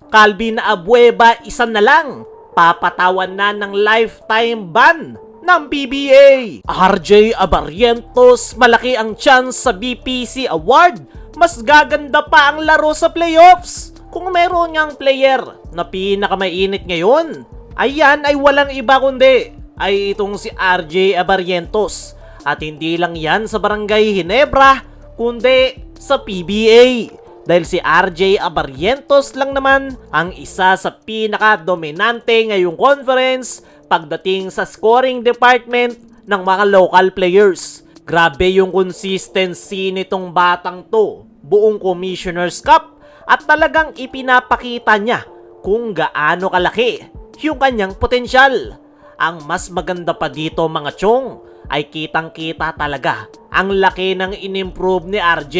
Calvin Abueva, isa na lang. Papatawan na ng lifetime ban ng PBA. RJ Abarrientos, malaki ang chance sa BPC Award. Mas gaganda pa ang laro sa playoffs. Kung meron niyang player na pinakamainit ngayon, ayan ay walang iba kundi ay itong si RJ Abarrientos. At hindi lang yan sa Barangay Ginebra, kundi sa PBA. Dahil si RJ Abarrientos lang naman ang isa sa pinaka-dominante ngayong conference pagdating sa scoring department ng mga local players. Grabe yung consistency nitong batang to buong Commissioner's Cup at talagang ipinapakita niya kung gaano kalaki yung kanyang potensyal. Ang mas maganda pa dito mga chong ay kitang-kita talaga ang laki ng inimprove ni RJ.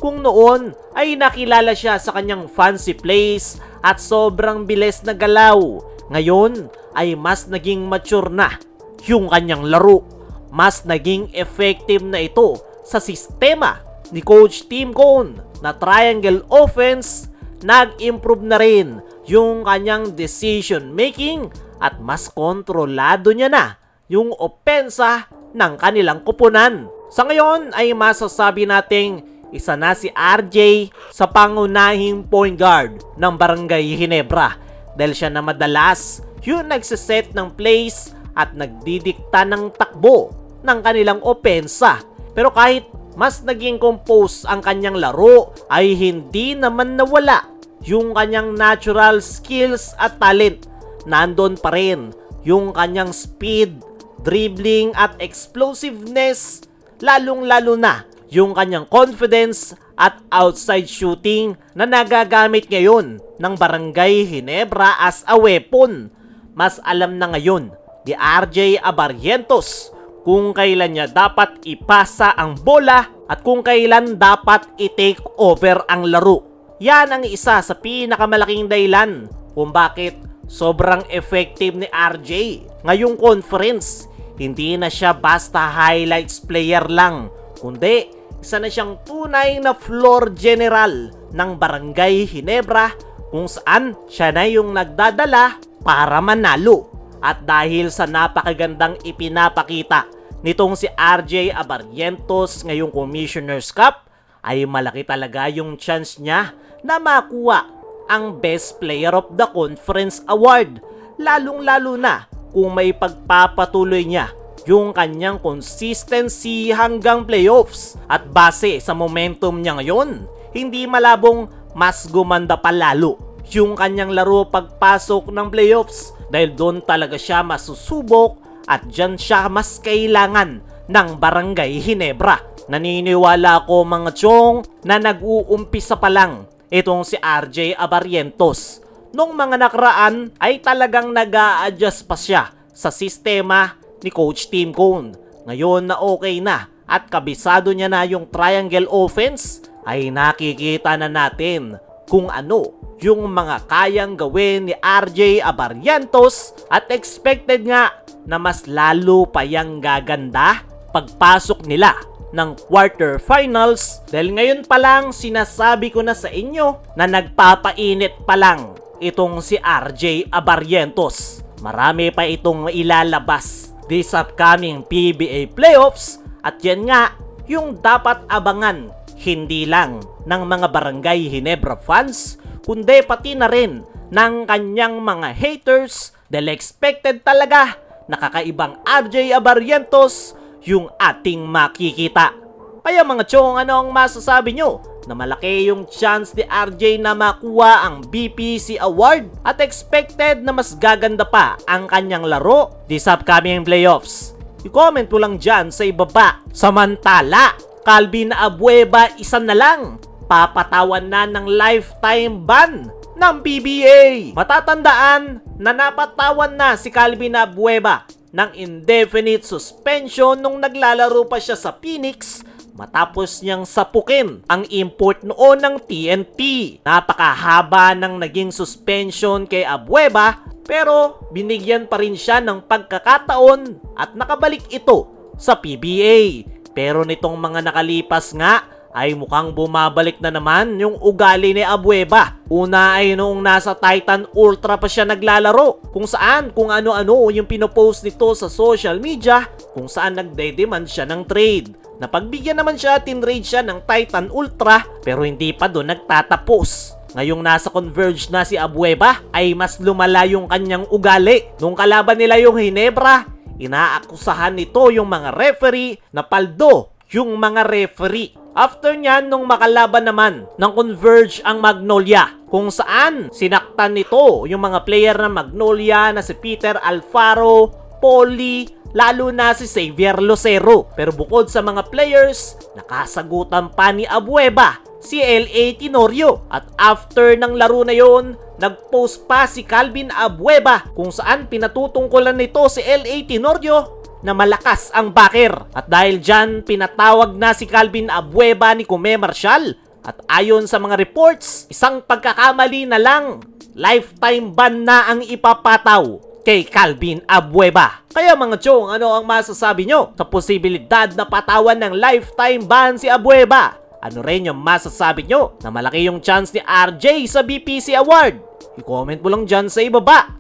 Kung noon ay nakilala siya sa kanyang fancy plays at sobrang bilis na galaw, ngayon ay mas naging mature na yung kanyang laro. Mas naging effective na ito sa sistema ni Coach Tim Cone na triangle offense. Nag-improve na rin yung kanyang decision making at mas kontrolado niya na yung opensa ng kanilang kupunan. Sa ngayon ay masasabi nating isa na si RJ sa pangunahing point guard ng Barangay Ginebra dahil siya na madalas yung nagsiset ng plays at nagdidikta ng takbo ng kanilang opensa. Pero kahit mas naging compose ang kanyang laro ay hindi naman nawala yung kanyang natural skills at talent. Nandun pa rin yung kanyang speed, dribbling at explosiveness, lalong-lalo na yung kanyang confidence at outside shooting na nagagamit ngayon ng Barangay Ginebra as a weapon. Mas alam na ngayon ni RJ Abarrientos kung kailan niya dapat ipasa ang bola at kung kailan dapat i-take over ang laro. Yan ang isa sa pinakamalaking dahilan kung bakit sobrang effective ni RJ ngayong conference. Hindi na siya basta highlights player lang, kundi isa na siyang tunay na floor general ng Barangay Ginebra kung saan siya na yung nagdadala para manalo. At dahil sa napakagandang ipinapakita nitong si RJ Abarrientos ngayong Commissioner's Cup, ay malaki talaga yung chance niya na makuha ang Best Player of the Conference Award. Lalong-lalo na kung may pagpapatuloy niya yung kanyang consistency hanggang playoffs. At base sa momentum niya ngayon, hindi malabong mas gumanda pa lalo yung kanyang laro pagpasok ng playoffs dahil doon talaga siya masusubok at dyan siya mas kailangan ng Barangay Ginebra. Naniniwala ako mga chong na nag-uumpisa pa lang itong si RJ Abarrientos. Nung mga nakaraan ay talagang nag-a-adjust pa siya sa sistema ni Coach Tim Cone. Ngayon na okay na at kabisado niya na yung triangle offense, ay nakikita na natin kung ano yung mga kayang gawin ni RJ Abarrientos at expected nga na mas lalo pa yang gaganda pagpasok nila ng quarterfinals dahil ngayon pa lang sinasabi ko na sa inyo na nagpapainit pa lang itong si RJ Abarrientos. Marami pa itong ilalabas this upcoming PBA playoffs at yan nga yung dapat abangan hindi lang ng mga Barangay Ginebra fans kundi pati na rin ng kanyang mga haters dahil expected talaga na kakaibang RJ Abarrientos yung ating makikita. Kaya mga chong, ano ang masasabi nyo na malaki yung chance ni RJ na makuha ang BPC Award at expected na mas gaganda pa ang kanyang laro this upcoming playoffs? I-comment mo lang dyan sa ibaba. Samantala, Calvin Abueva, isa na lang. Papatawan na ng lifetime ban ng PBA. Matatandaan na napatawan na si Calvin Abueva ng indefinite suspension nung naglalaro pa siya sa Phoenix matapos niyang sapukin ang import noon ng TNT. Napakahaba ng naging suspension kay Abueva pero binigyan pa rin siya ng pagkakataon at nakabalik ito sa PBA. Pero nitong mga nakalipas nga ay mukhang bumabalik na naman yung ugali ni Abueva. Una ay noong nasa Titan Ultra pa siya naglalaro, kung saan kung ano-ano yung pinopost nito sa social media, kung saan nagde-demand siya ng trade. Napagbigyan naman siya, tinrade siya ng Titan Ultra, pero hindi pa doon nagtatapos. Ngayong nasa Converge na si Abueva ay mas lumala yung kanyang ugali. Nung kalaban nila yung Ginebra, inaakusahan nito yung mga referee na paldo yung mga referee. After nyan, nung makalaban naman ng Converge ang Magnolia, kung saan sinaktan nito yung mga player ng Magnolia na si Peter Alfaro, Poli, lalo na si Xavier Lucero. Pero bukod sa mga players, nakasagutan pa ni Abueva si L.A. Tenorio. At after ng laro na yon, nagpost pa si Calvin Abueva kung saan pinatutungkulan nito si L.A. Tenorio na malakas ang backer. At dahil dyan, pinatawag na si Calvin Abueva ni Kume Marshall. At ayon sa mga reports, isang pagkakamali na lang, lifetime ban na ang ipapataw kay Calvin Abueva. Kaya mga chong, ano ang masasabi nyo sa posibilidad na patawan ng lifetime ban si Abueva? Ano rin yung masasabi nyo na malaki yung chance ni RJ sa BPC Award? I-comment mo lang dyan sa ibaba.